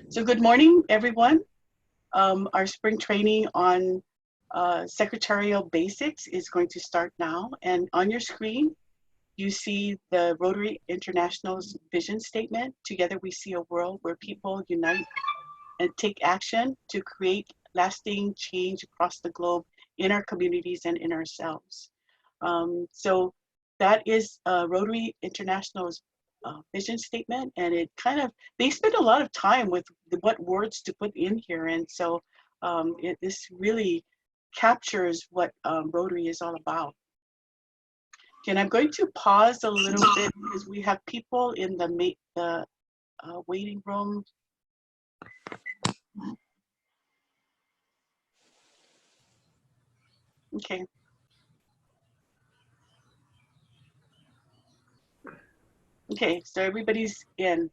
So good morning, everyone. Our spring training on secretarial basics is going to start now. And on your screen, you see the Rotary International's vision statement. Together we see a world where people unite and take action to create lasting change across the globe in our communities and in ourselves. So that is Rotary International's vision statement, and it kind of, they spend a lot of time with what words to put in here, and so this really captures what Rotary is all about. And I'm going to pause a little bit because we have people in the waiting room. Okay. Okay, so everybody's in.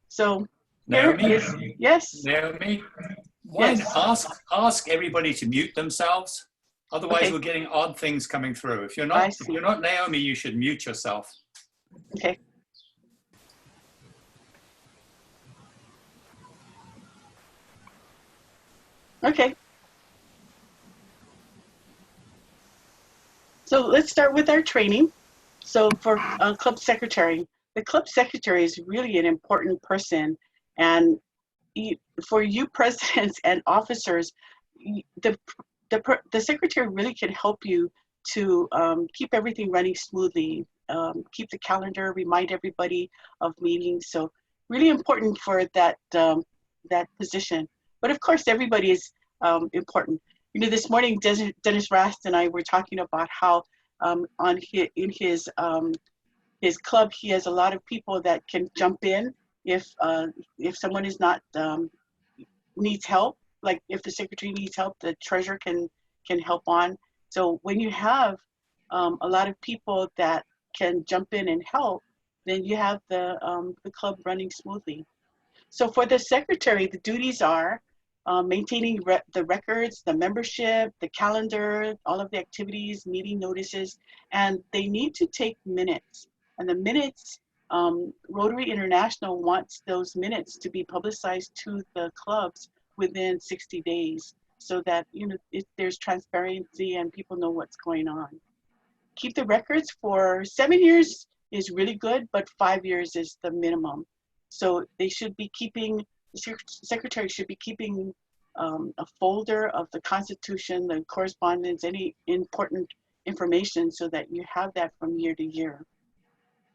So Naomi? is, yes. Naomi, why ask everybody to mute themselves? Otherwise, okay, we're getting odd things coming through. If you're not Naomi, you should mute yourself. Okay. Okay. So let's start with our training. So for club secretary, the club secretary is really an important person, and for you presidents and officers, the secretary really can help you to keep everything running smoothly, keep the calendar, remind everybody of meetings. So really important for that that position. But of course, everybody is important. You know, this morning, Dennis Rast and I were talking about how in his club, he has a lot of people that can jump in if someone is not needs help. Like if the secretary needs help, the treasurer can help on. So when you have a lot of people that can jump in and help, then you have the club running smoothly. So for the secretary, the duties are maintaining the records, the membership, the calendar, all of the activities, meeting notices, and they need to take minutes. And the minutes, Rotary International wants those minutes to be publicized to the clubs within 60 days so that, you know, there's transparency and people know what's going on. Keep the records for 7 years is really good, but 5 years is the minimum. So they should be keeping, the secretary should be keeping a folder of the Constitution, the correspondence, any important information so that you have that from year to year.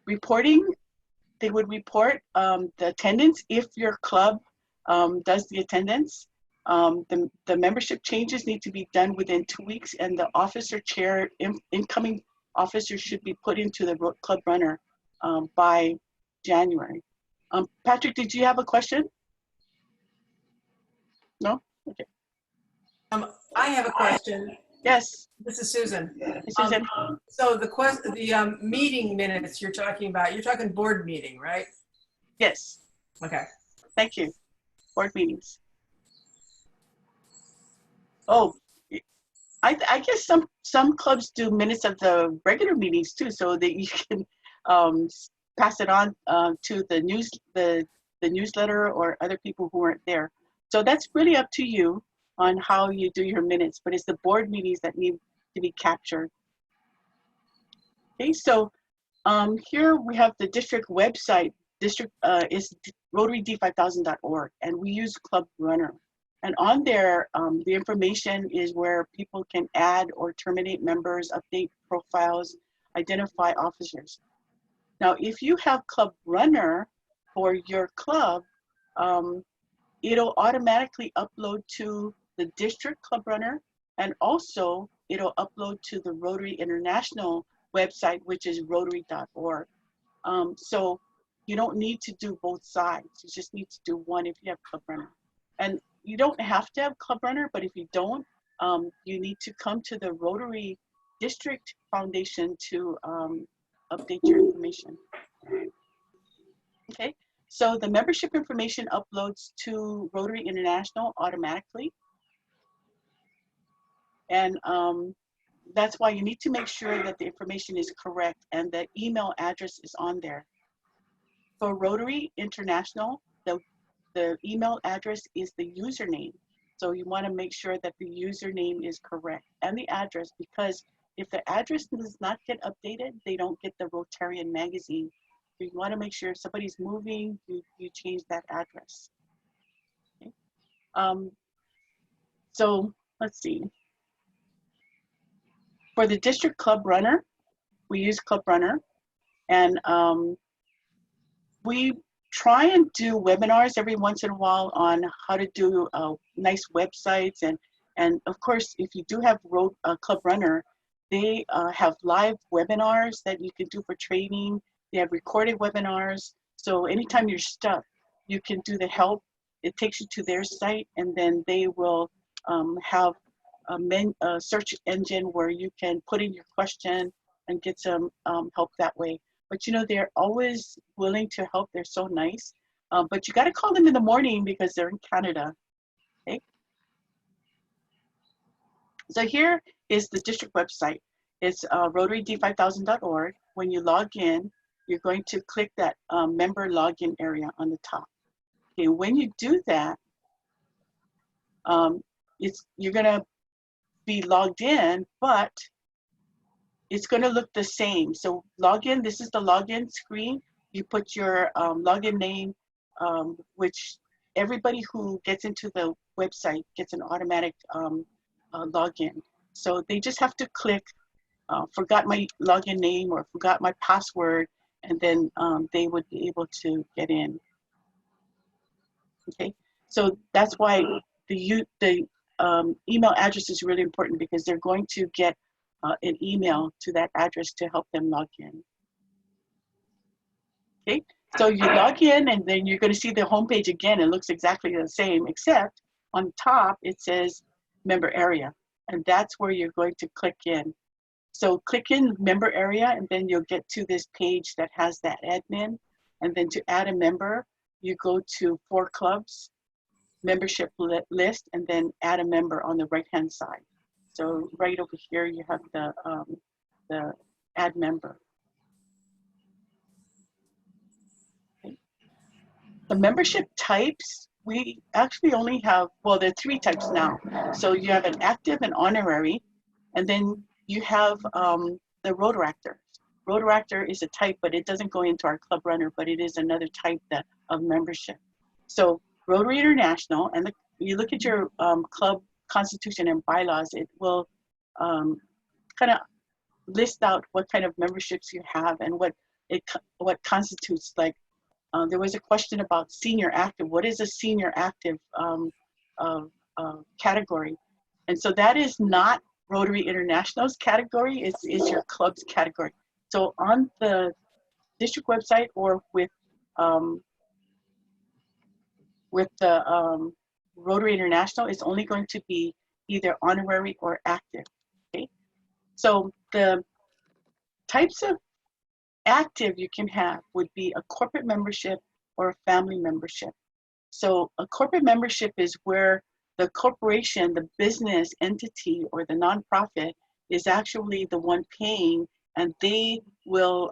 Reporting, they would report the attendance if your club does the attendance. The membership changes need to be done within 2 weeks, and the officer chair, incoming officer should be put into the club runner by January. Patrick, did you have a question? No? Okay. I have a question. Yes. This is Susan. Hey, Susan. So the meeting minutes you're talking board meeting, right? Yes. Okay. Thank you. Board meetings. Oh, I guess some clubs do minutes of the regular meetings too, so that you can pass it on to the newsletter or other people who weren't there. So that's really up to you on how you do your minutes, but it's the board meetings that need to be captured. Okay, so here we have the district website. District is rotaryd5000.org, and we use Club Runner. And on there, the information is where people can add or terminate members, update profiles, identify officers. Now, if you have Club Runner for your club, it'll automatically upload to the district Club Runner, and also it'll upload to the Rotary International website, which is rotary.org. So you don't need to do both sides. You just need to do one if you have Club Runner. And you don't have to have Club Runner, but if you don't, you need to come to the Rotary District Foundation to update your information. Okay, so the membership information uploads to Rotary International automatically. And that's why you need to make sure that the information is correct and the email address is on there. For Rotary International, the email address is the username. So you want to make sure that the username is correct and the address, because if the address does not get updated, they don't get the Rotarian magazine. So you want to make sure if somebody's moving, you change that address. Okay. So let's see. For the district club runner, we use Club Runner, and we try and do webinars every once in a while on how to do nice websites, and of course, if you do have Club Runner, they have live webinars that you can do for training. They have recorded webinars, so anytime you're stuck, you can do the help. It takes you to their site, and then they will have a search engine where you can put in your question and get some help that way. But you know, they're always willing to help. They're so nice. But you got to call them in the morning because they're in Canada. Okay. So here is the district website. It's rotaryd5000.org. When you log in, you're going to click that member login area on the top. Okay. When you do that, you're going to be logged in, but it's going to look the same. So login, this is the login screen. You put your login name, which everybody who gets into the website gets an automatic login. So they just have to click, forgot my login name or forgot my password, and then they would be able to get in. Okay, so that's why the email address is really important, because they're going to get an email to that address to help them log in. Okay, so you log in, and then you're going to see the homepage again. It looks exactly the same, except on top it says member area, and that's where you're going to click in. So click in member area, and then you'll get to this page that has that admin. And then to add a member, you go to For Clubs, membership list, and then add a member on the right-hand side. So right over here, you have the add member. Okay. The membership types, we actually only have, well, there are 3 types now. So you have an active and honorary, and then you have the Rotaractor. Rotaractor is a type, but it doesn't go into our Club Runner, but it is another type of membership. So Rotary International, and you look at your club constitution and bylaws, it will kind of list out what kind of memberships you have and what constitutes. Like there was a question about senior active. What is a senior active category? And so that is not Rotary International's category, is your club's category. So on the district website or with the Rotary International, it's only going to be either honorary or active. Okay, so the types of active you can have would be a corporate membership or a family membership. So a corporate membership is where the corporation, the business entity, or the nonprofit is actually the one paying, and they will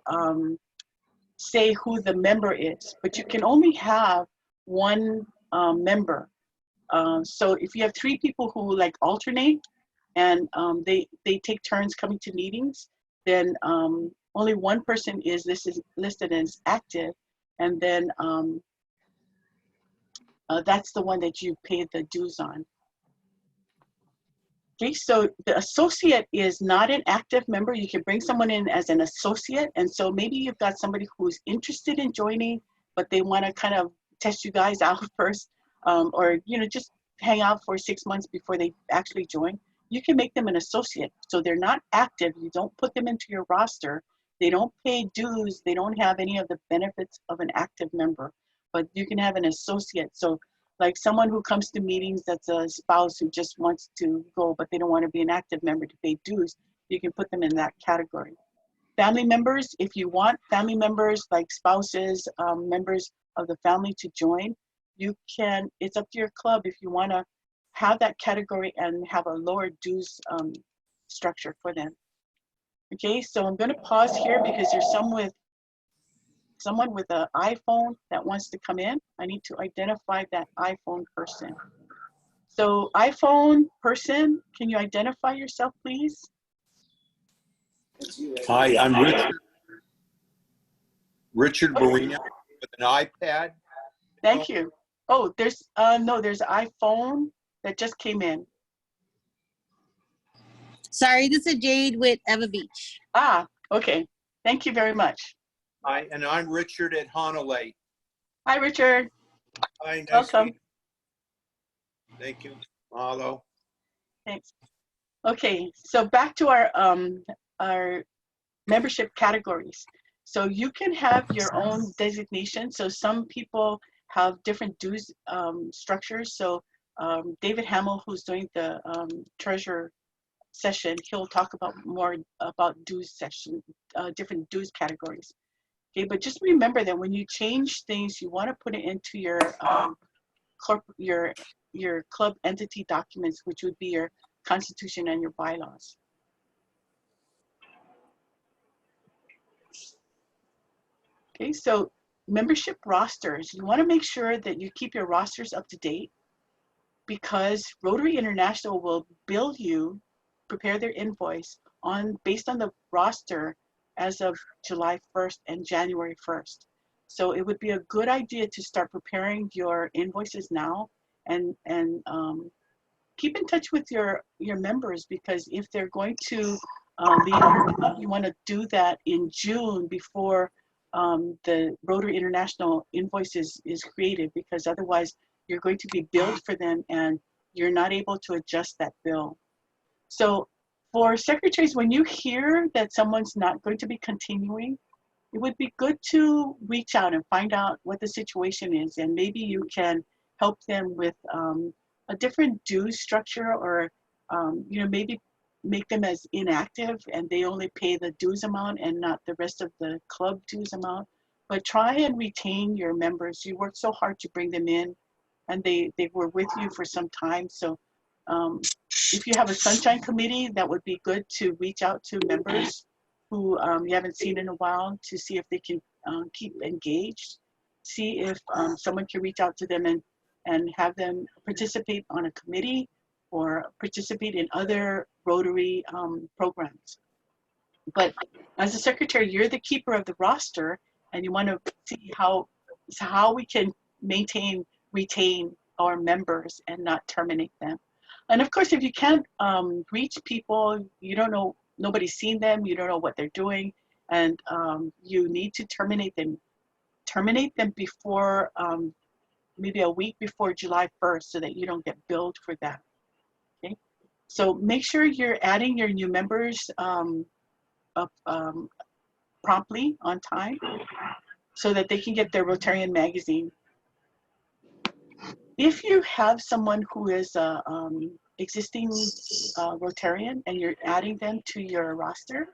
say who the member is. But you can only have one member. So if you have 3 people who like alternate, and they take turns coming to meetings, then only one person is listed as active, and then that's the one that you pay the dues on. Okay, so the associate is not an active member. You can bring someone in as an associate, and so maybe you've got somebody who's interested in joining, but they want to kind of test you guys out first, or just hang out for 6 months before they actually join. You can make them an associate, so they're not active. You don't put them into your roster. They don't pay dues. They don't have any of the benefits of an active member, but you can have an associate. So like someone who comes to meetings that's a spouse who just wants to go, but they don't want to be an active member to pay dues, you can put them in that category. Family members, if you want family members like spouses, members of the family to join, you can, it's up to your club if you want to have that category and have a lower dues structure for them. Okay, so I'm going to pause here because there's some with someone with an iPhone that wants to come in. I need to identify that iPhone person. So iPhone person, can you identify yourself, please? Hi, I'm Richard Marina with an iPad. Thank you. Oh, there's no, there's an iPhone that just came in. Sorry, this is Jade with Eva Beach. Ah, okay. Thank you very much. Hi, and I'm Richard at Honolulu. Hi, Richard. Hi, nice Welcome. to meet you. Thank you. Mahalo. Thanks. Okay, so back to our membership categories. So you can have your own designation. So some people have different dues structures. So David Hamill, who's doing the treasurer session, he'll talk about more about dues session, different dues categories. Okay, but just remember that when you change things, you want to put it into your club entity documents, which would be your constitution and your bylaws. Okay, so membership rosters, you want to make sure that you keep your rosters up to date, because Rotary International will bill you, prepare their invoice based on the roster as of July 1st and January 1st. So it would be a good idea to start preparing your invoices now, and keep in touch with your members, because if they're going to leave your club, you want to do that in June before the Rotary International invoice is created, because otherwise you're going to be billed for them and you're not able to adjust that bill. So for secretaries, when you hear that someone's not going to be continuing, it would be good to reach out and find out what the situation is, and maybe you can help them with a different dues structure, or maybe make them as inactive and they only pay the dues amount and not the rest of the club dues amount. But try and retain your members. You worked so hard to bring them in, and they were with you for some time. So if you have a sunshine committee, that would be good to reach out to members who you haven't seen in a while, to see if they can keep engaged. See if someone can reach out to them and have them participate on a committee or participate in other Rotary programs. But as a secretary, you're the keeper of the roster, and you want to see how we can retain our members and not terminate them. And of course, if you can't reach people, you don't know, nobody's seen them, you don't know what they're doing, and you need to terminate them before maybe a week before July 1st, so that you don't get billed for that. Okay, so make sure you're adding your new members promptly on time, so that they can get their Rotarian magazine. If you have someone who is a existing Rotarian and you're adding them to your roster,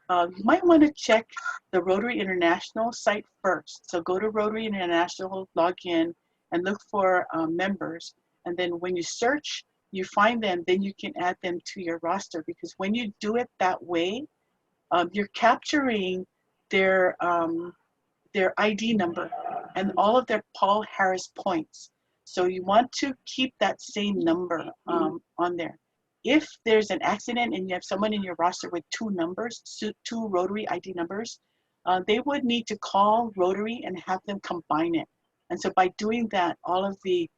you might want to check the Rotary International site first. So go to Rotary International, log in, and look for members. And then when you search, you find them, then you can add them to your roster. Because when you do it that way, you're capturing their ID number and all of their Paul Harris points. So you want to keep that same number on there. If there's an accident and you have someone in your roster with two Rotary ID numbers, they would need to call Rotary and have them combine it. And so by doing that, all of the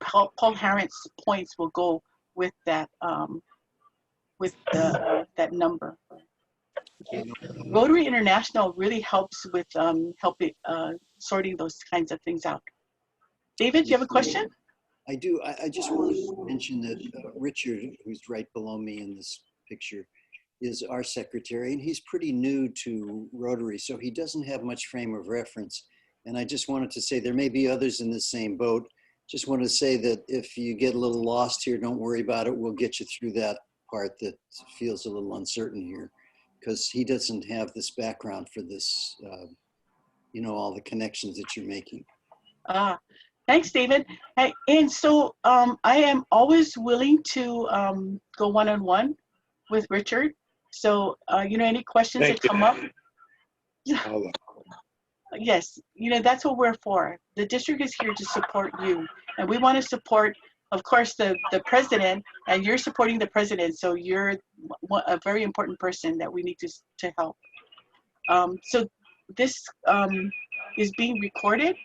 Paul Harris points will go with that that number. Okay. Rotary International really helps with sorting those kinds of things out. David, do you have a question? I do. I just wanted to mention that Richard, who's right below me in this picture, is our secretary, and he's pretty new to Rotary, so he doesn't have much frame of reference. And I just wanted to say there may be others in the same boat. Just wanted to say that if you get a little lost here, don't worry about it. We'll get you through that part that feels a little uncertain here, because he doesn't have this background for this, all the connections that you're making. Thanks, David. And so I am always willing to go one-on-one with Richard. So, any questions that come up, Although. Yes, you know, that's what we're for. The district is here to support you. And we want to support, of course, the president, and you're supporting the president. So you're a very important person that we need to help. So this is being recorded.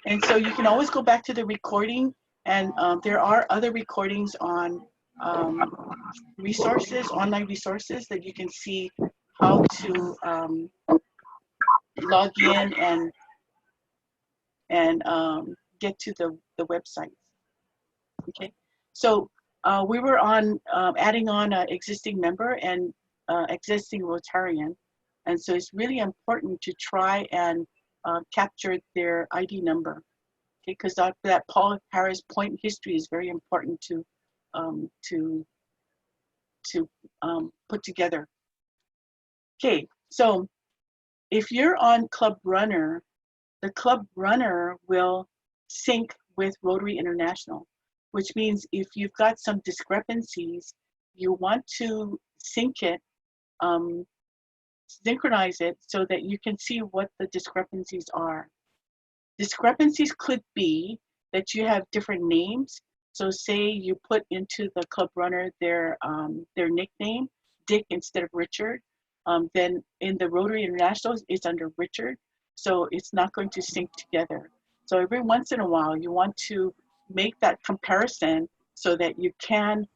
And so you can always go back to the recording, and there are other recordings on resources, online resources, that you can see how to log in and get to the website. Okay, so we were on adding on an existing member and existing Rotarian, and so it's really important to try and capture their ID number, okay? Because that Paul Harris point history is very important to put together. Okay, so if you're on Club Runner, the Club Runner will sync with Rotary International, which means if you've got some discrepancies, you want to sync it, synchronize it so that you can see what the discrepancies are. Discrepancies could be that you have different names. So say you put into the Club Runner their nickname, Dick instead of Richard, then in the Rotary International, it's under Richard. So it's not going to sync together. So every once in a while, you want to make that comparison so that you can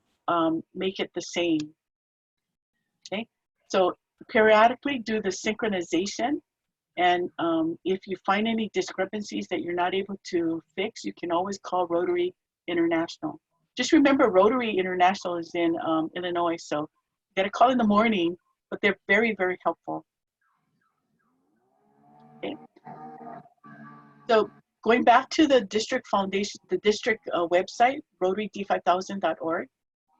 make it the same, okay? So periodically do the synchronization. And if you find any discrepancies that you're not able to fix, you can always call Rotary International. Just remember, Rotary International is in Illinois, so you gotta call in the morning, but they're very, very helpful. Okay. So going back to the district foundation, the district website, rotaryd5000.org,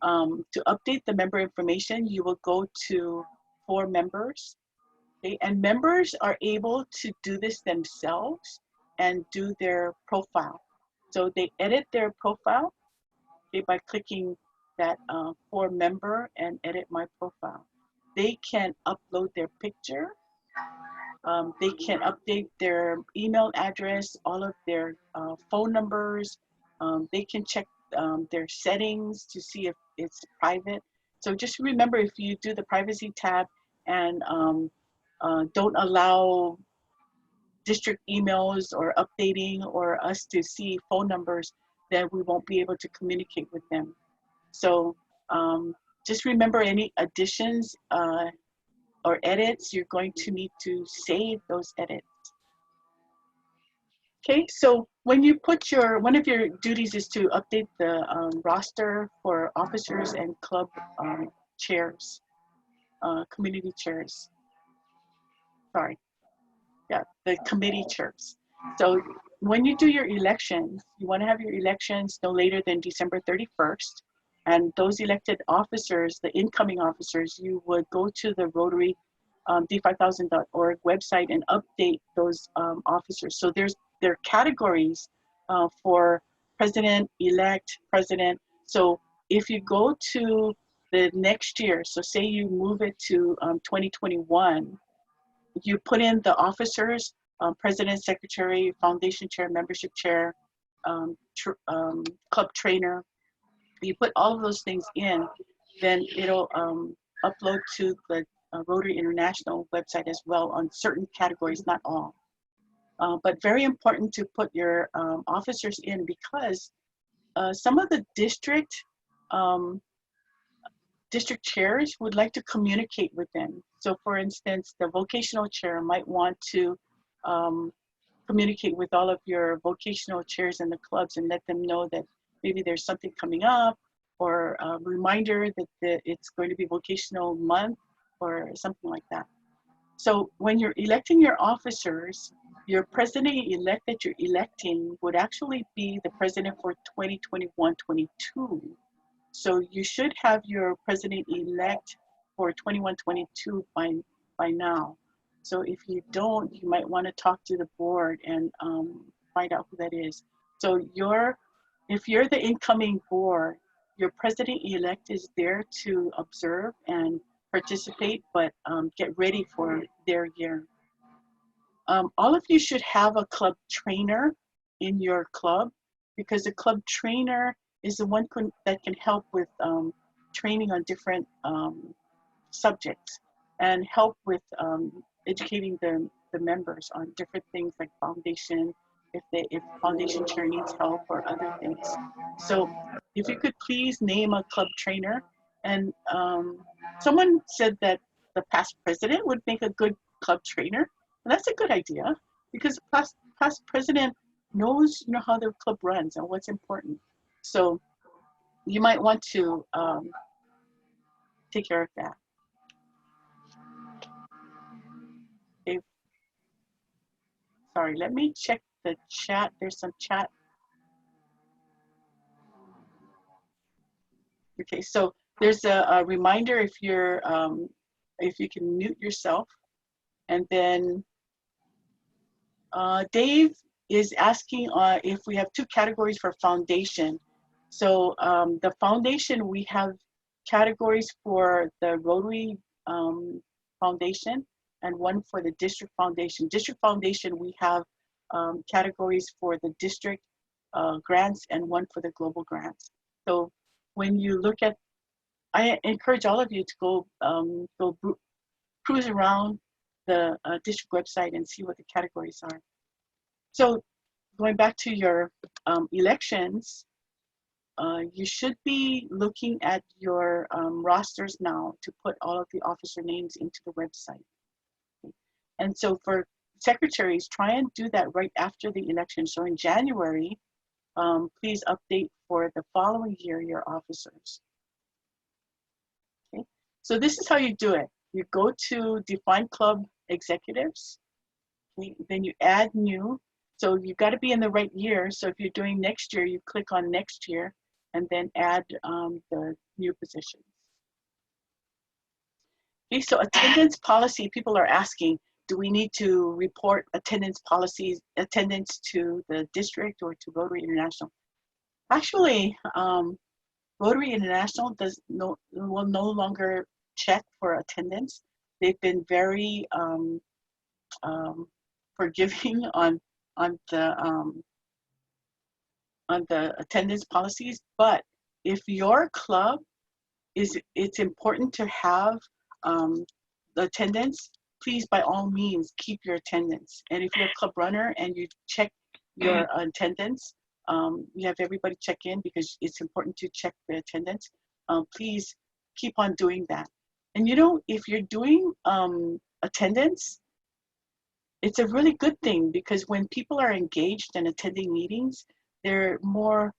to update the member information, you will go to For Members. Okay, and members are able to do this themselves and do their profile. So they edit their profile, okay, by clicking that For Member and Edit My Profile. They can upload their picture. They can update their email address, all of their phone numbers. They can check their settings to see if it's private. So just remember, if you do the privacy tab and don't allow district emails or updating or us to see phone numbers, then we won't be able to communicate with them. So just remember, any additions or edits, you're going to need to save those edits. Okay, so when you put one of your duties is to update the roster for officers and club chairs, community chairs. Sorry. Yeah, the committee chairs. So when you do your elections, you want to have your elections no later than December 31st. And those elected officers, the incoming officers, you would go to the Rotary d5000.org website and update those officers. So there are categories for president-elect, president. So if you go to the next year, so say you move it to 2021, you put in the officers, president, secretary, foundation chair, membership chair, club trainer. You put all of those things in, then it'll upload to the Rotary International website as well on certain categories, not all. But very important to put your officers in, because some of the district chairs would like to communicate with them. So for instance, the vocational chair might want to communicate with all of your vocational chairs in the clubs and let them know that maybe there's something coming up, or a reminder that it's going to be vocational month or something like that. So when you're electing your officers, your president-elect that you're electing would actually be the president for 2021-22. So you should have your president-elect for 21-22 by now. So if you don't, you might want to talk to the board and find out who that is. So if you're the incoming board, your president-elect is there to observe and participate, but get ready for their year. All of you should have a club trainer in your club, because the club trainer is the one that can help with training on different subjects and help with educating the members on different things like foundation, if foundation chair needs help or other things. So if you could please name a club trainer. And someone said that the past president would make a good club trainer. And that's a good idea, because past president knows, you know, how the club runs and what's important. So you might want to take care of that. Okay. Sorry, let me check the chat. There's some chat. Okay, so there's a reminder if you're if you can mute yourself. And then Dave is asking if we have 2 categories for foundation. So the foundation, we have categories for the Rotary Foundation and one for the District Foundation. District Foundation, we have categories for the district grants and one for the global grants. So when you look at, I encourage all of you to go cruise around the district website and see what the categories are. So going back to your elections, you should be looking at your rosters now to put all of the officer names into the website. And so for secretaries, try and do that right after the election. So in January, please update for the following year your officers. Okay, so this is how you do it. You go to Define Club Executives, okay, then you add new. So you've got to be in the right year. So if you're doing next year, you click on next year and then add the new positions. Okay, so attendance policy, people are asking, do we need to report attendance policies, attendance to the district or to Rotary International? Actually, Rotary International will no longer check for attendance. They've been very forgiving on the attendance policies. But if your club it's important to have the attendance, please by all means keep your attendance. And if you're a club runner and you check your attendance, you have everybody check in because it's important to check the attendance. Please keep on doing that. And you know, if you're doing attendance, it's a really good thing, because when people are engaged and attending meetings, they're more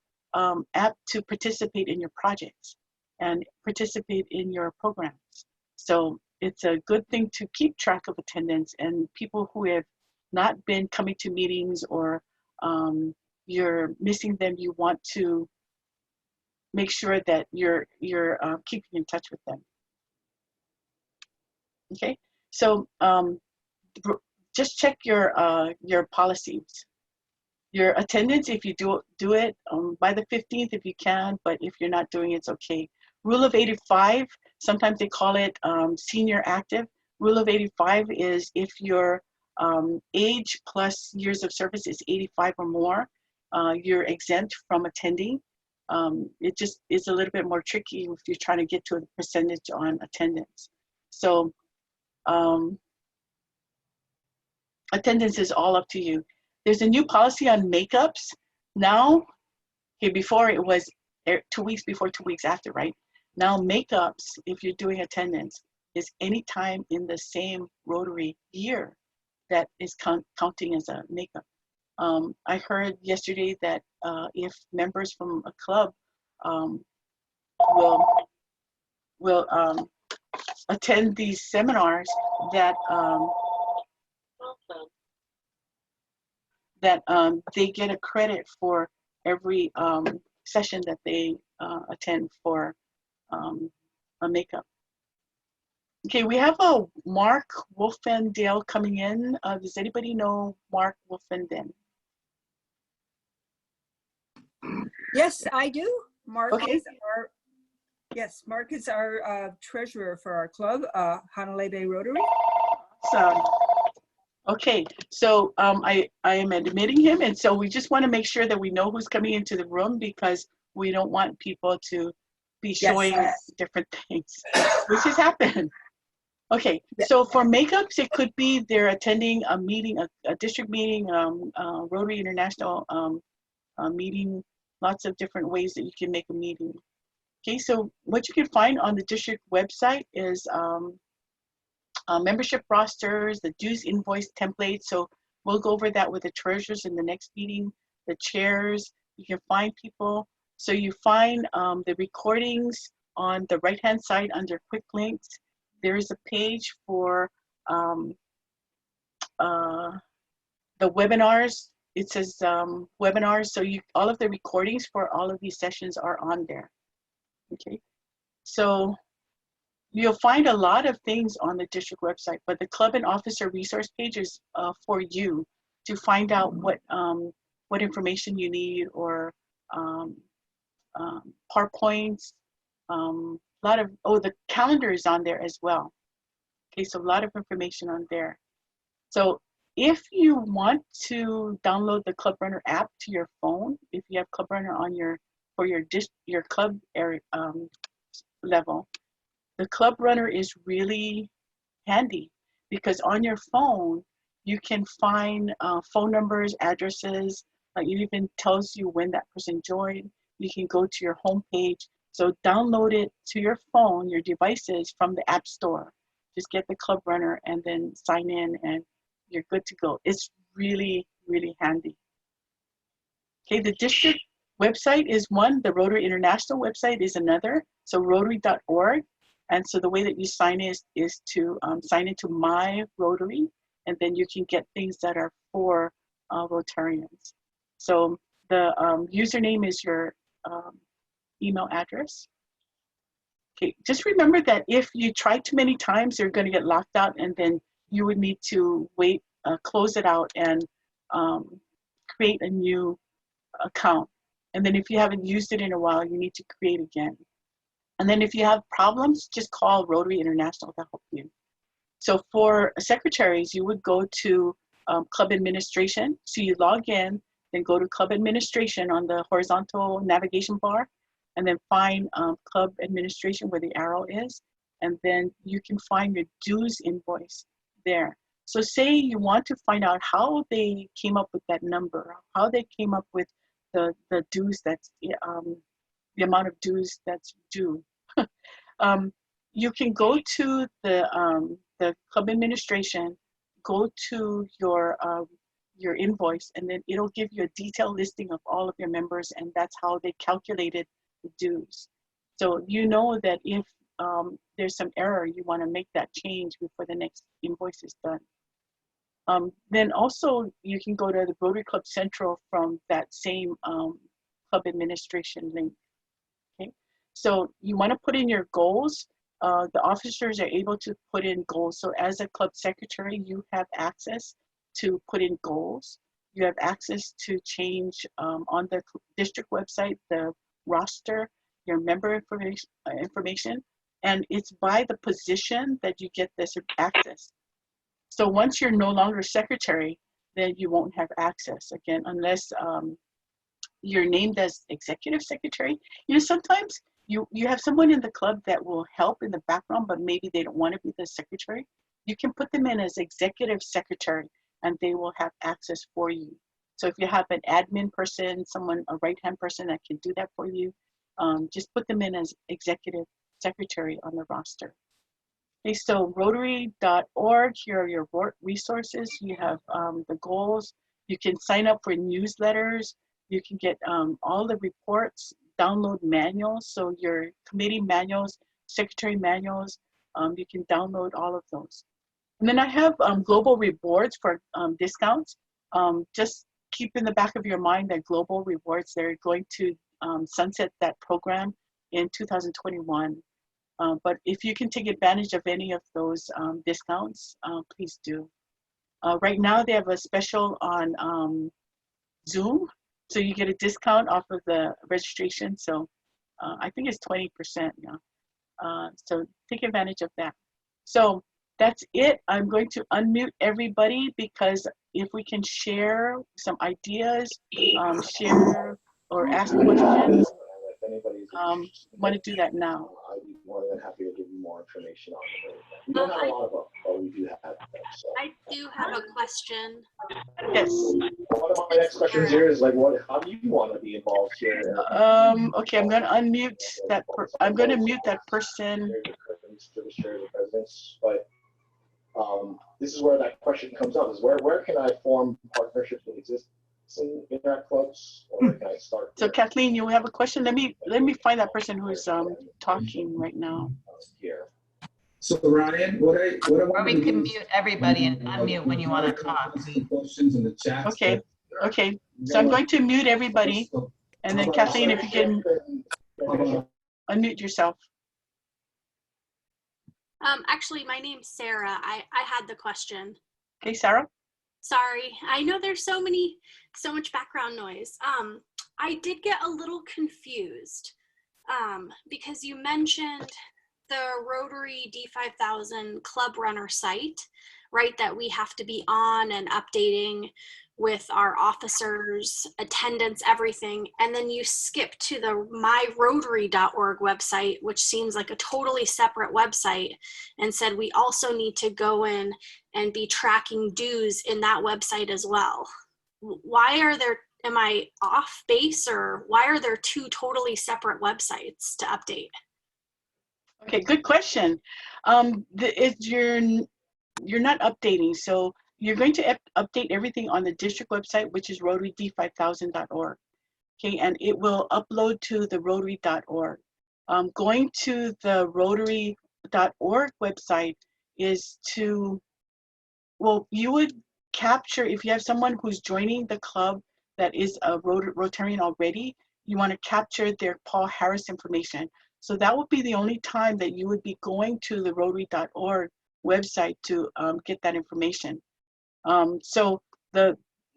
apt to participate in your projects and participate in your programs. So it's a good thing to keep track of attendance, and people who have not been coming to meetings or you're missing them, you want to make sure that you're keeping in touch with them. Okay, so just check your policies. Your attendance, if you do it by the 15th if you can, but if you're not doing it, it's okay. Rule of 85, sometimes they call it senior active. Rule of 85 is if your age plus years of service is 85 or more, you're exempt from attending. It just is a little bit more tricky if you're trying to get to a percentage on attendance. So attendance is all up to you. There's a new policy on makeups now. Okay, before it was 2 weeks before, 2 weeks after, right? Now makeups, if you're doing attendance, is any time in the same Rotary year that is counting as a makeup. I heard yesterday that if members from a club will attend these seminars, that they get a credit for every session that they attend for a makeup. Okay, we have a Mark Wolfendale coming in. Does anybody know Mark Wolfenden? Yes, I do. Mark Okay. is our Yes, Mark is our treasurer for our club, Honolulu Bay Rotary. So, okay, so I am admitting him, and so we just want to make sure that we know who's coming into the room because we don't want people to be showing different things, which has happened. Okay, so for makeups, it could be they're attending a meeting, a district meeting, Rotary International meeting, lots of different ways that you can make a meeting. Okay, so what you can find on the district website is membership rosters, the dues invoice template. So we'll go over that with the treasurers in the next meeting, the chairs, you can find people. So you find the recordings on the right-hand side under quick links. There is a page for the webinars. It says webinars. So all of the recordings for all of these sessions are on there. Okay, so you'll find a lot of things on the district website, but the club and officer resource page is for you to find out what information you need, or PowerPoints, lot of, the calendar is on there as well. Okay, so a lot of information on there. So if you want to download the Club Runner app to your phone, if you have Club Runner on your club area level, the Club Runner is really handy because on your phone you can find phone numbers, addresses. It even tells you when that person joined. You can go to your home page. So download it to your phone, your devices, from the App Store. Just get the Club Runner and then sign in and you're good to go. It's really, really handy. Okay, the district website is one, the Rotary International website is another, so rotary.org. And so the way that you sign is to sign into My Rotary, and then you can get things that are for Rotarians. So the username is your email address. Okay, just remember that if you try too many times, you're going to get locked out, and then you would need to wait, close it out, and create a new account. And then if you haven't used it in a while, you need to create again. And then if you have problems, just call Rotary International to help you. So for secretaries, you would go to Club Administration. So you log in, then go to Club Administration on the horizontal navigation bar, and then find Club Administration where the arrow is. And then you can find your dues invoice there. So say you want to find out how they came up with that number, how they came up with the dues that's, the amount of dues that's due. You can go to the Club Administration, go to your invoice, and then it'll give you a detailed listing of all of your members, and that's how they calculated the dues. So you know that if there's some error, you want to make that change before the next invoice is done. Then also you can go to the Rotary Club Central from that same Club Administration link. Okay, so you want to put in your goals. The officers are able to put in goals. So as a club secretary, you have access to put in goals. You have access to change on the district website, the roster, your member information, and it's by the position that you get this access. So once you're no longer secretary, then you won't have access again, unless you're named as executive secretary. You know, sometimes you have someone in the club that will help in the background, but maybe they don't want to be the secretary. You can put them in as executive secretary and they will have access for you. So if you have an admin person, a right-hand person that can do that for you, just put them in as executive secretary on the roster. Okay, so rotary.org, here are your resources. You have the goals. You can sign up for newsletters. You can get all the reports, download manuals. So your committee manuals, secretary manuals, you can download all of those. And then I have global rewards for discounts. Just keep in the back of your mind that global rewards, they're going to sunset that program in 2021. But if you can take advantage of any of those discounts, please do. Right now they have a special on Zoom, so you get a discount off of the registration. So I think it's 20% now. So take advantage of that. So that's it. I'm going to unmute everybody because if we can share some ideas, share or ask questions, want to do that now. I'd be more than happy to give you more information on it. We don't have a lot of them, but we do have them. So. I do have a question. Yes. One of my next questions here is like, how do you want to be involved here? Okay, I'm going to unmute that. I'm going to mute that person. But this is where that question comes up: is where can I form partnerships with existing Interact clubs, or where can I start? So Kathleen, you have a question? Let me find that person who's talking right now. Here. So Ryan, what I or we can mute everybody and unmute when you want to talk. Questions in the chat. Okay. Okay. So I'm going to mute everybody, and then Kathleen, if you can unmute yourself. Actually, my name's Sarah. I had the question. Okay, Sarah. Sorry, I know there's so much background noise. I did get a little confused because you mentioned the Rotary D5000 Club Runner site, right, that we have to be on and updating with our officers, attendance, everything. And then you skip to the myrotary.org website, which seems like a totally separate website, and said we also need to go in and be tracking dues in that website as well. Why are there, am I off base, or why are there two totally separate websites to update? Okay, good question. You're not updating, so you're going to update everything on the district website, which is rotaryd5000.org. Okay, and it will upload to the rotary.org. Going to the rotary.org website is to, well, you would capture, if you have someone who's joining the club that is a Rotarian already, you want to capture their Paul Harris information. So that would be the only time that you would be going to the rotary.org website to get that information. So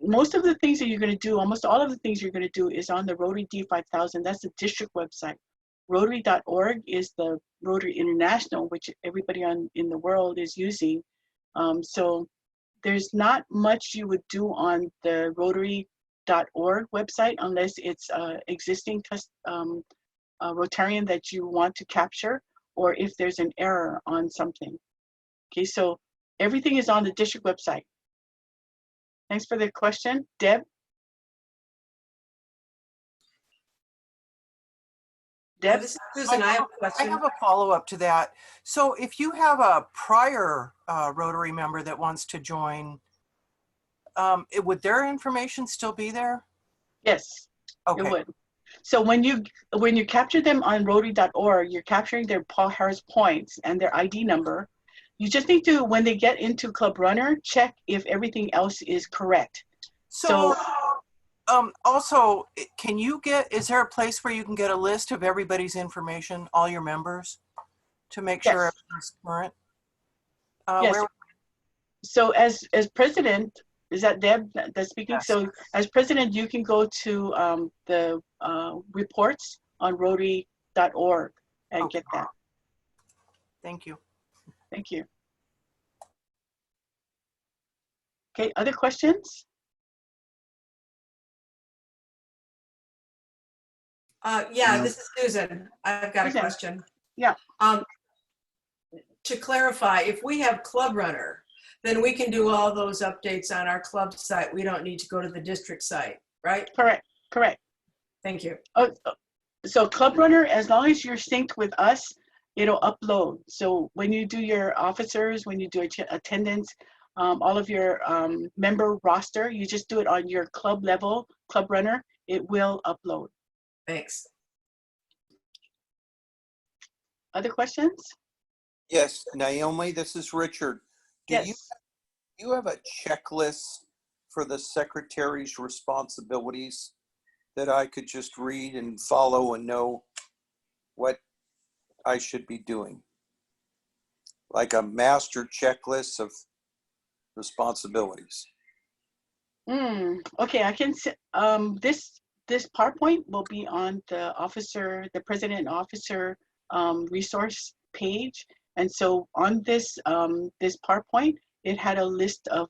most of the things that you're going to do, almost all of the things you're going to do is on the Rotary D5000. That's the district website. Rotary.org is the Rotary International, which everybody in the world is using. So there's not much you would do on the Rotary.org website unless it's existing Rotarian that you want to capture, or if there's an error on something. Okay, so everything is on the district website. Thanks for the question. Deb? Deb? This is Susan. I have a question. I have a follow-up to that. So if you have a prior Rotary member that wants to join, would their information still be there? Yes, okay. It would. So when you capture them on Rotary.org, you're capturing their Paul Harris points and their ID number. You just need to, when they get into Club Runner, check if everything else is correct. So also, is there a place where you can get a list of everybody's information, all your members, to make sure everything's current? Yes. So as president, is that Deb that's speaking? Yes. So as president, you can go to the reports on Rotary.org and get that. Thank you. Thank you. Okay, other questions? Yeah, this is Susan. I've got a question. Yeah. To clarify, if we have Club Runner, then we can do all those updates on our club site. We don't need to go to the district site, right? Correct, correct. Thank you. So Club Runner, as long as you're synced with us, it'll upload. So when you do your officers, when you do attendance, all of your member roster, you just do it on your club level, Club Runner, it will upload. Thanks. Other questions? Yes, Naomi, this is Richard. Do you have a checklist for the secretary's responsibilities that I could just read and follow and know what I should be doing? Like a master checklist of responsibilities. Okay, I can, this PowerPoint will be on the president and officer resource page. And so on this, this PowerPoint, it had a list of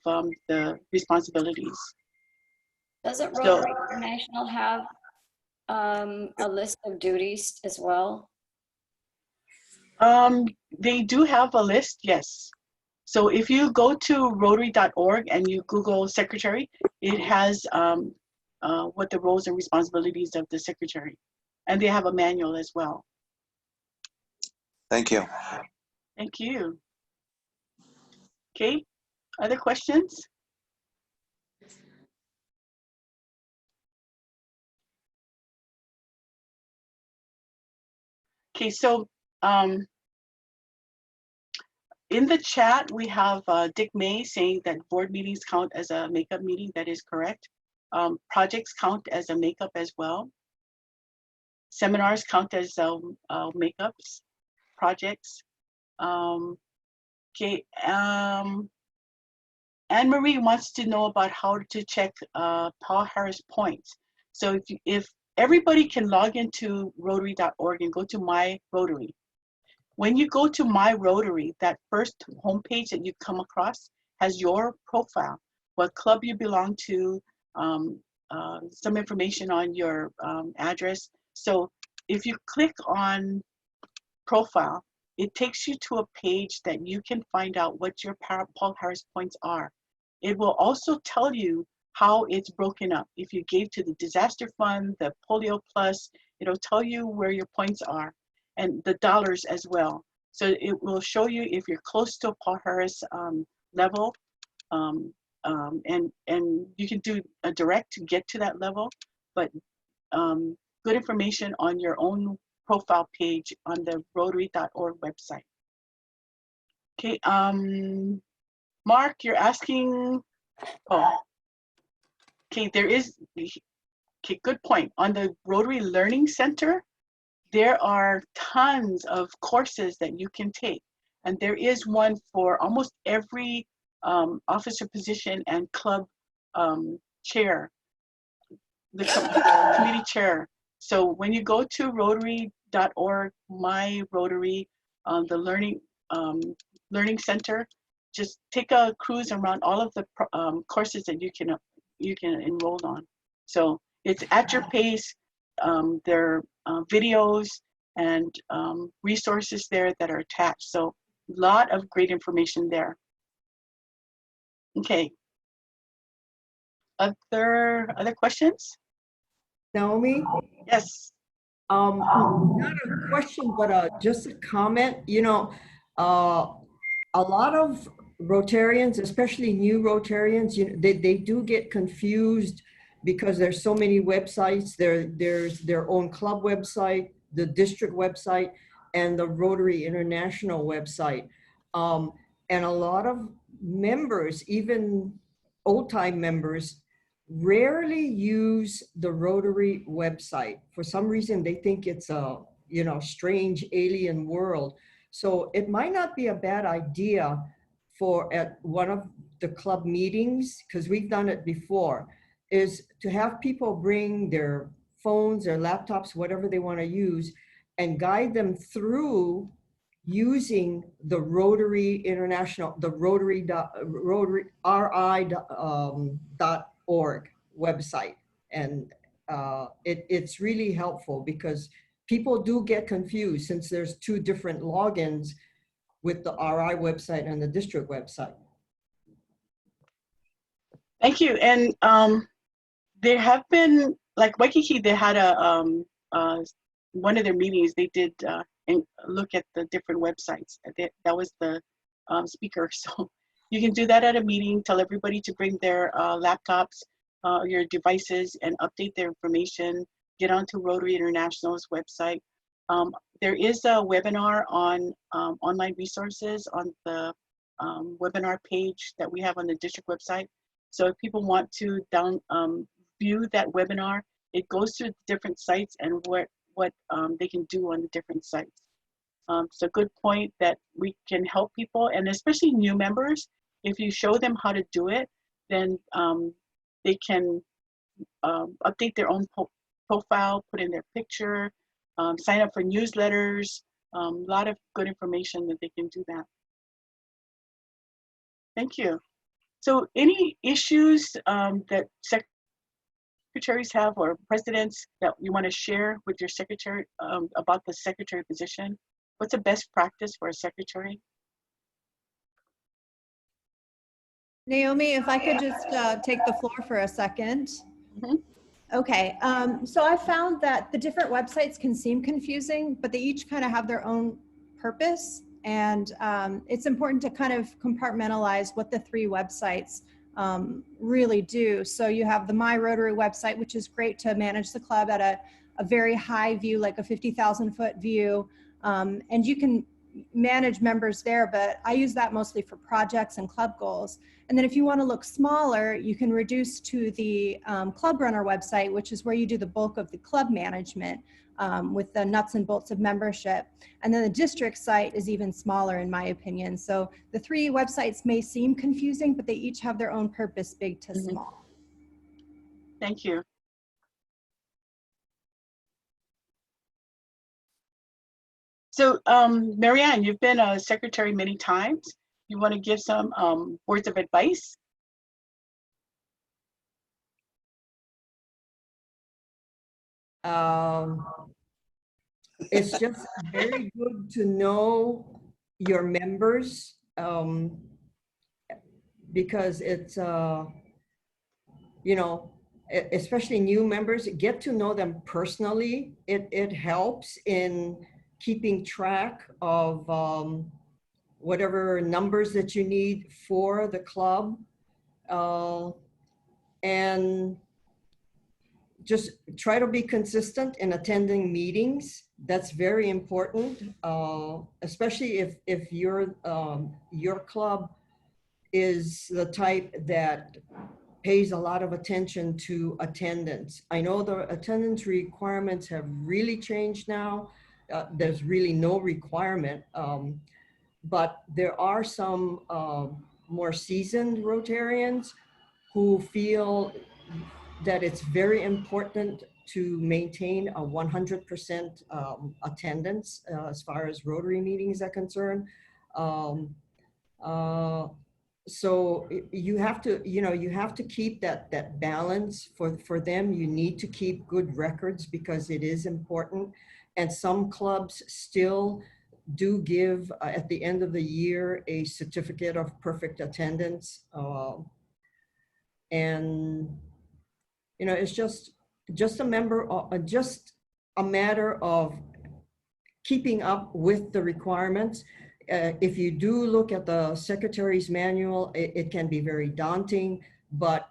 the responsibilities. Doesn't Rotary International have a list of duties as well? They do have a list, yes. So if you go to rotary.org and you Google secretary, it has what the roles and responsibilities of the secretary. And they have a manual as well. Thank you. Thank you. Okay, other questions? Okay, so in the chat, we have Dick May saying that board meetings count as a makeup meeting. That is correct. Projects count as a makeup as well. Seminars count as makeups, projects. Okay, Anne-Marie wants to know about how to check Paul Harris points. So if everybody can log into Rotary.org and go to My Rotary. When you go to My Rotary, that first homepage that you come across has your profile, what club you belong to, some information on your address. So if you click on profile, it takes you to a page that you can find out what your Paul Harris points are. It will also tell you how it's broken up. If you gave to the disaster fund, the polio plus, it'll tell you where your points are and the dollars as well. So it will show you if you're close to a Paul Harris level, and you can do a direct to get to that level, but good information on your own profile page on the Rotary.org website. Okay, Mark, you're asking, oh, okay, there is, okay, good point. On the Rotary Learning Center, there are tons of courses that you can take. And there is one for almost every officer position and club chair, the committee chair. So when you go to Rotary.org, My Rotary, the Learning Center, just take a cruise around all of the courses that you can enroll on. So it's at your pace. There are videos and resources there that are attached. So a lot of great information there. Okay. Other questions? Naomi? Yes. Not a question, but just a comment. You know, a lot of Rotarians, especially new Rotarians, they do get confused because there's so many websites. There's their own club website, the district website, and the Rotary International website. And a lot of members, even old-time members, rarely use the Rotary website. For some reason, they think it's a strange alien world. So it might not be a bad idea for at one of the club meetings, because we've done it before, is to have people bring their phones, their laptops, whatever they want to use, and guide them through using the Rotary International, the RI.org website. And it's really helpful because people do get confused since there's two different logins with the RI website and the district website. Thank you. And there have been, like Waikiki, they had one of their meetings, they did look at the different websites. That was the speaker. So you can do that at a meeting, tell everybody to bring their laptops, your devices, and update their information, get onto Rotary International's website. There is a webinar on online resources on the webinar page that we have on the district website. So if people want to view that webinar, it goes to different sites and what they can do on the different sites. So good point that we can help people, and especially new members. If you show them how to do it, then they can update their own profile, put in their picture, sign up for newsletters, a lot of good information that they can do that. Thank you. So any issues that secretaries have or presidents that you want to share with your secretary about the secretary position? What's the best practice for a secretary? Naomi, if I could just take the floor for a second. Okay, so I found that the different websites can seem confusing, but they each kind of have their own purpose. And it's important to kind of compartmentalize what the three websites really do. So you have the My Rotary website, which is great to manage the club at a very high view, like a 50,000 foot view. And you can manage members there, but I use that mostly for projects and club goals. And then if you want to look smaller, you can reduce to the Club Runner website, which is where you do the bulk of the club management with the nuts and bolts of membership. And then the district site is even smaller in my opinion. So the three websites may seem confusing, but they each have their own purpose, big to small. Thank you. So Marianne, you've been a secretary many times. You want to give some words of advice? It's just very good to know your members because it's, you know, especially new members, get to know them personally. It helps in keeping track of whatever numbers that you need for the club. And just try to be consistent in attending meetings. That's very important, especially if your club is the type that pays a lot of attention to attendance. I know the attendance requirements have really changed now. There's really no requirement, but there are some more seasoned Rotarians who feel that it's very important to maintain a 100% attendance as far as Rotary meetings are concerned. So you have to, you know, you have to keep that balance for them. You need to keep good records because it is important. And some clubs still do give at the end of the year a certificate of perfect attendance. And you know, it's just a matter of keeping up with the requirements. If you do look at the secretary's manual, it can be very daunting, but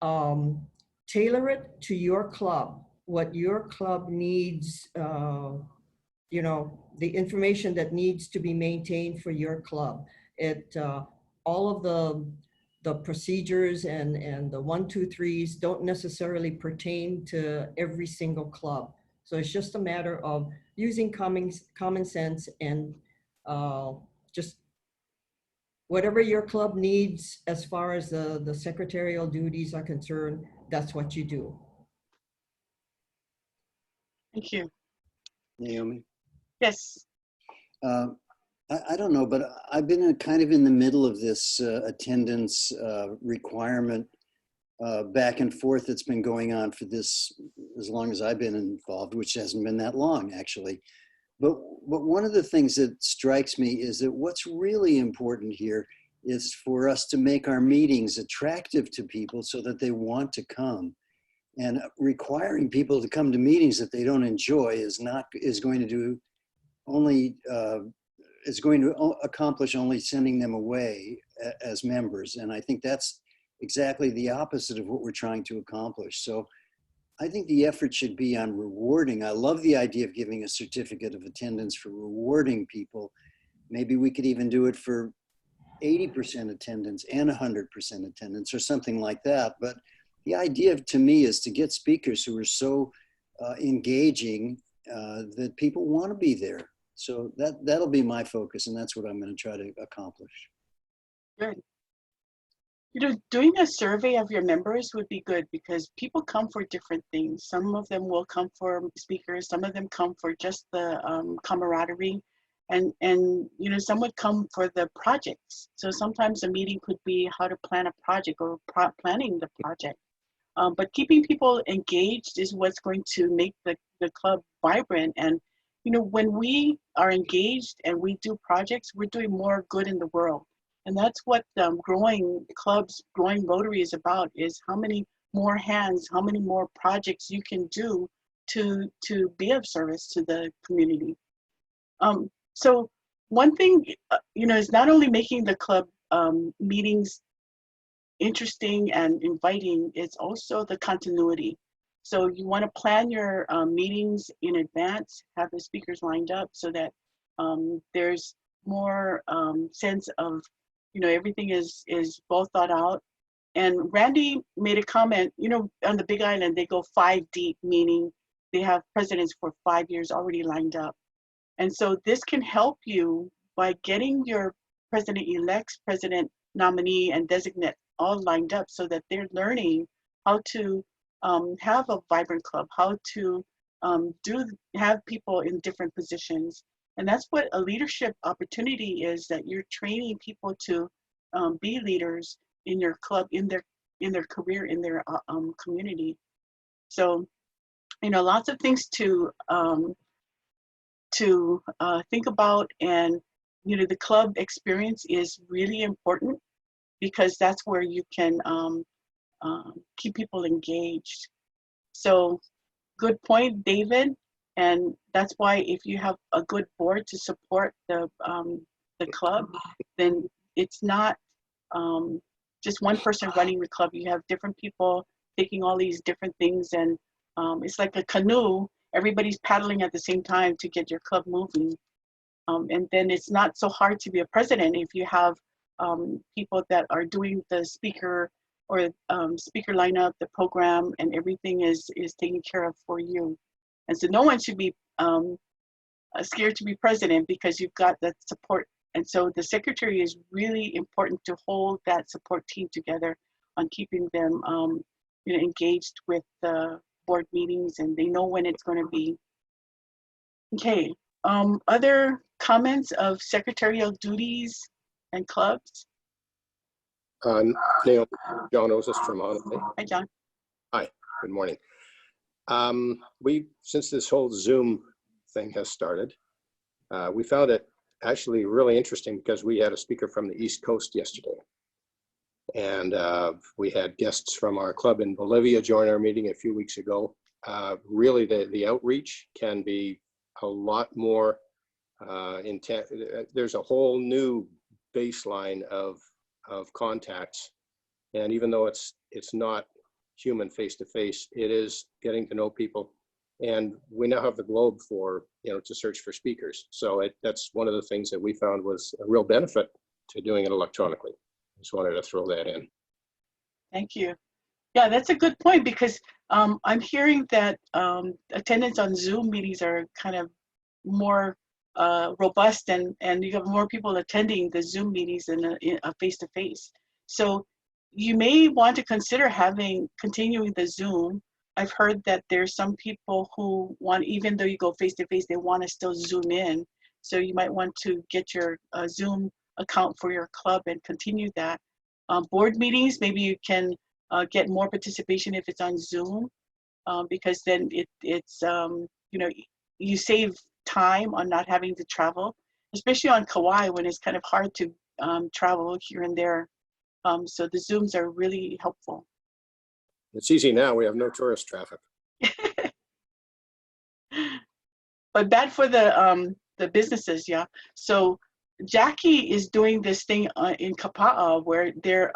tailor it to your club, what your club needs, you know, the information that needs to be maintained for your club. All of the procedures and the 1, 2, 3s don't necessarily pertain to every single club. So it's just a matter of using common sense and just whatever your club needs as far as the secretarial duties are concerned, that's what you do. Thank you. Naomi? Yes. I don't know, but I've been kind of in the middle of this attendance requirement back and forth that's been going on for this as long as I've been involved, which hasn't been that long actually. But one of the things that strikes me is that what's really important here is for us to make our meetings attractive to people so that they want to come. And requiring people to come to meetings that they don't enjoy is going to do only is going to accomplish only sending them away as members. And I think that's exactly the opposite of what we're trying to accomplish. So I think the effort should be on rewarding. I love the idea of giving a certificate of attendance for rewarding people. Maybe we could even do it for 80% attendance and 100% attendance or something like that. But the idea to me is to get speakers who are so engaging that people want to be there. So that'll be my focus, and that's what I'm going to try to accomplish. Good. doing a survey of your members would be good because people come for different things. Some of them will come for speakers. Some of them come for just the camaraderie. And some would come for the projects. So sometimes a meeting could be how to plan a project or planning the project. But keeping people engaged is what's going to make the club vibrant. And, when we are engaged and we do projects, we're doing more good in the world. And that's what growing clubs, growing Rotary is about, is how many more hands, how many more projects you can do to be of service to the community. So one thing, is not only making the club meetings interesting and inviting, it's also the continuity. So you want to plan your meetings in advance, have the speakers lined up so that there's more sense of, everything is well thought out. And Randy made a comment, on the Big Island, they go 5 deep, meaning they have presidents for 5 years already lined up. And so this can help you by getting your president-elect's president nominee and designate all lined up so that they're learning how to have a vibrant club, how to have people in different positions. And that's what a leadership opportunity is, that you're training people to be leaders in your club, in their career, in their community. So, lots of things to think about. And the club experience is really important because that's where you can keep people engaged. So good point, David. And that's why if you have a good board to support the club, then it's not just one person running the club. You have different people taking all these different things, and it's like a canoe. Everybody's paddling at the same time to get your club moving. And then it's not so hard to be a president if you have people that are doing the speaker or speaker lineup, the program, and everything is taken care of for you. And so no one should be scared to be president because you've got that support. And so the secretary is really important to hold that support team together on keeping them engaged with the board meetings, and they know when it's going to be. Okay, other comments of secretarial duties and clubs? Neil, John Osis from Honolulu. Hi, John. Hi, good morning. Since this whole Zoom thing has started, we found it actually really interesting because we had a speaker from the East Coast yesterday. And we had guests from our club in Bolivia join our meeting a few weeks ago. Really, the outreach can be a lot more intense. There's a whole new baseline of contacts. And even though it's not human face-to-face, it is getting to know people. And we now have the globe for, to search for speakers. So that's one of the things that we found was a real benefit to doing it electronically. Just wanted to throw that in. Thank you. Yeah, that's a good point because I'm hearing that attendance on Zoom meetings are kind of more robust and you have more people attending the Zoom meetings than a face-to-face. So you may want to consider continuing the Zoom. I've heard that there's some people who want, even though you go face-to-face, they want to still Zoom in. So you might want to get your Zoom account for your club and continue that. Board meetings, maybe you can get more participation if it's on Zoom, because then it's you save time on not having to travel, especially on Kauai when it's kind of hard to travel here and there. So the Zooms are really helpful. It's easy now. We have no tourist traffic. But bad for the businesses, yeah. So Jackie is doing this thing in Kapa'a where they're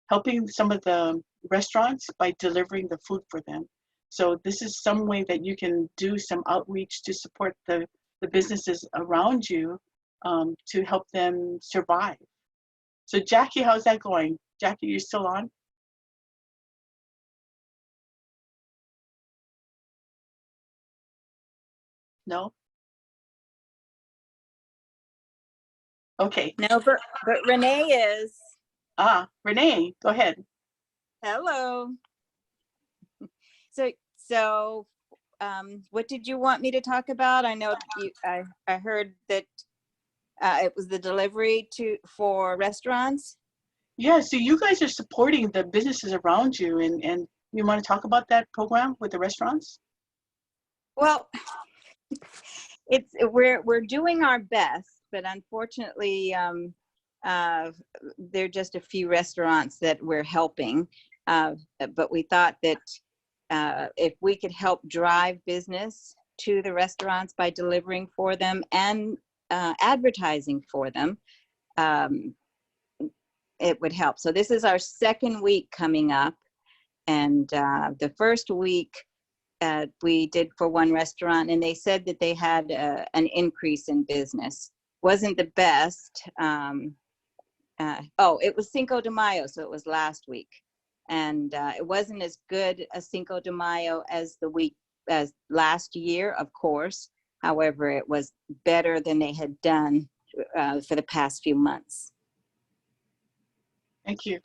helping some of the restaurants by delivering the food for them. So this is some way that you can do some outreach to support the businesses around you to help them survive. So Jackie, how's that going? Jackie, you're still on? No? Okay. No, but Renee is. Renee, go ahead. Hello. So, what did you want me to talk about? I know I heard that it was the delivery for restaurants. Yeah, so you guys are supporting the businesses around you, and you want to talk about that program with the restaurants? Well, we're doing our best, but unfortunately, there are just a few restaurants that we're helping. But we thought that if we could help drive business to the restaurants by delivering for them and advertising for them, it would help. So this is our second week coming up, and the first week we did for one restaurant, and they said that they had an increase in business. Wasn't the best. It was Cinco de Mayo, so it was last week, and it wasn't as good a Cinco de Mayo as last year, of course. However, it was better than they had done for the past few months. Thank you.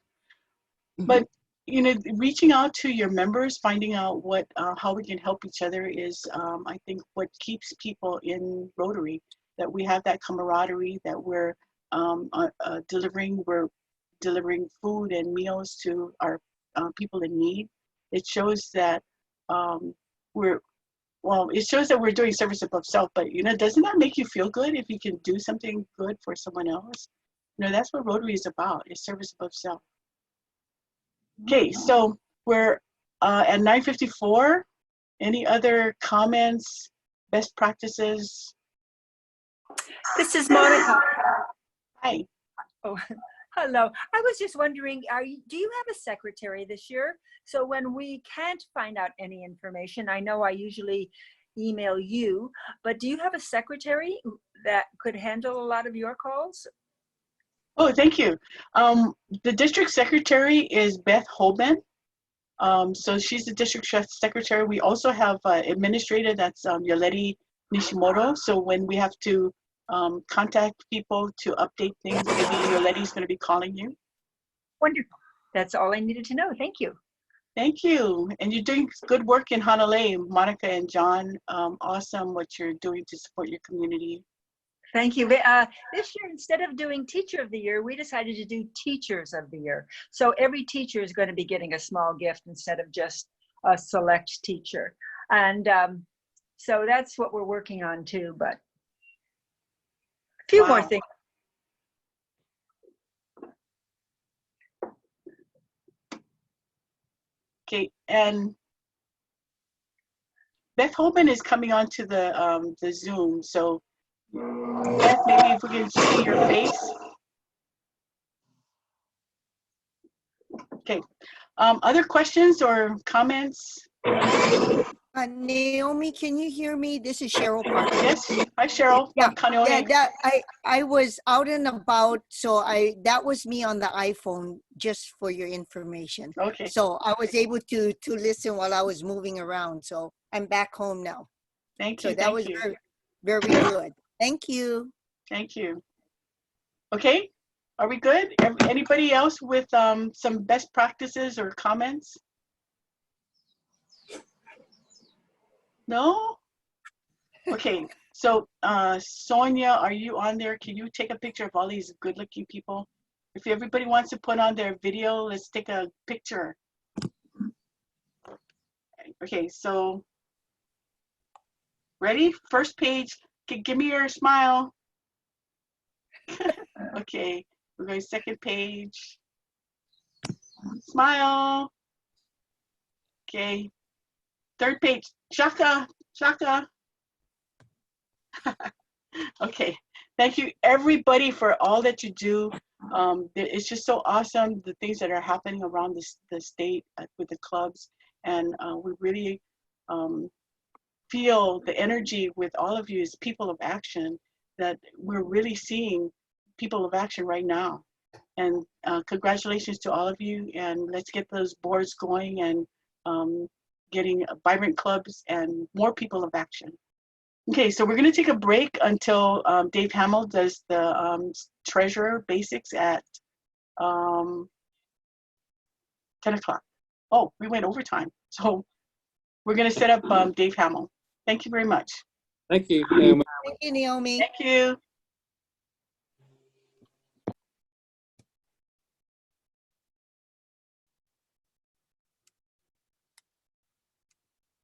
But you know, reaching out to your members, finding out how we can help each other is, I think, what keeps people in Rotary. That we have that camaraderie, that we're delivering food and meals to our people in need. It shows that we're doing service above self. But you know, doesn't that make you feel good if you can do something good for someone else? You know, that's what Rotary is about, is service above self. Okay, so we're at 9:54. Any other comments, best practices? This is Monica. Hi. Oh, hello. I was just wondering, do you have a secretary this year? So when we can't find out any information, I know I usually email you, but do you have a secretary that could handle a lot of your calls? Oh, thank you. The district secretary is Beth Holman. So she's the district secretary. We also have administrator, that's Yoleti Nishimoto. So when we have to contact people to update things, maybe Yoleti's going to be calling you. Wonderful. That's all I needed to know. Thank you. Thank you. And you're doing good work in Hanalei, Monica and John. Awesome what you're doing to support your community. Thank you. This year, instead of doing Teacher of the Year, we decided to do Teachers of the Year. So every teacher is going to be getting a small gift instead of just a select teacher. And so that's what we're working on too, but a few more things. Okay, and Beth Holman is coming onto the Zoom. So Beth, maybe if we can see your face. Okay. Other questions or comments? Naomi, can you hear me? This is Cheryl Parker. Yes. Hi, Cheryl. Yeah, I was out and about, so that was me on the iPhone, just for your information. Okay. So I was able to listen while I was moving around. So I'm back home now. Thank you. So that was very, very good. Thank you. Thank you. Okay. Are we good? Anybody else with some best practices or comments? No? Okay, so Sonia, are you on there? Can you take a picture of all these good looking people? If everybody wants to put on their video, let's take a picture. Okay, so ready? First page, give me your smile. Okay, we're going second page. Smile. Okay, third page, shaka, shaka. Okay, thank you everybody for all that you do. It's just so awesome, the things that are happening around the state with the clubs, and we really feel the energy with all of you as people of action, that we're really seeing people of action right now. And congratulations to all of you, and let's get those boards going and getting vibrant clubs and more people of action. Okay, so we're going to take a break until Dave Hamill does the treasurer basics at 10 o'clock. Oh, we went overtime. So we're going to set up Dave Hamill. Thank you very much. Thank you, Naomi. Thank you, Naomi. Thank you.